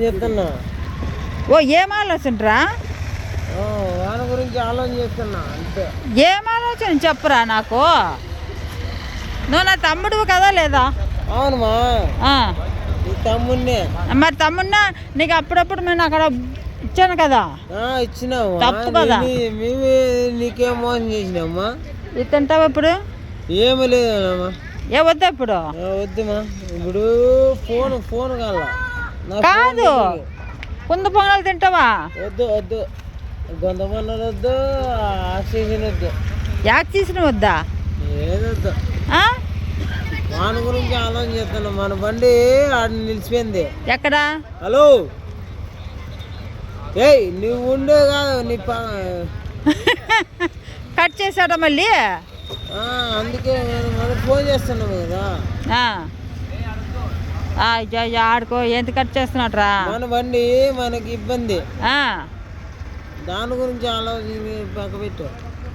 చేస్తున్నా. ఓ ఏం ఆలోచనరా? వాని గురించి ఆలోచన చేస్తున్నా అంతే. ఏం ఆలోచన చెప్పురా నాకు. నువ్వు నా తమ్ముడు కదా లేదా? అవునమ్మా, నీ తమ్ముడినే. మరి తమ్ముడినా నీకు అప్పుడప్పుడు నేను అక్కడ ఇచ్చాను కదా. ఇచ్చినావు. తప్పు కదా. మేము నీకేం మోసం చేసినామ్మా? ఇది తింటావా ఇప్పుడు? ఏమి లేదమ్మా. ఏ వద్దా ఇప్పుడు? వద్దుమా. ఇప్పుడు ఫోన్ కాదు, కుంద పొంగలు తింటావా? వద్దు వద్దు, గొంత పొంగలు వద్దు, ఆక్సిజన్ వద్దు. యాక్సిజన్ వద్దా? ఏదొద్దు. వాని గురించి ఆలోచన చేస్తున్నా. మన బండి ఆడ నిలిచిపోయింది. ఎక్కడా? హలో, ఏయ్ నువ్వు ఉండే కాదు నీ కట్ చేశాడా మళ్ళీ? అందుకే నేను మొదటి ఫోన్ చేస్తున్నాము కదా. ఆడుకో, ఎంత కట్ చేస్తున్నట్రా? మన బండి మనకి ఇబ్బంది, దాని గురించి ఆలోచన పక్క పెట్టు.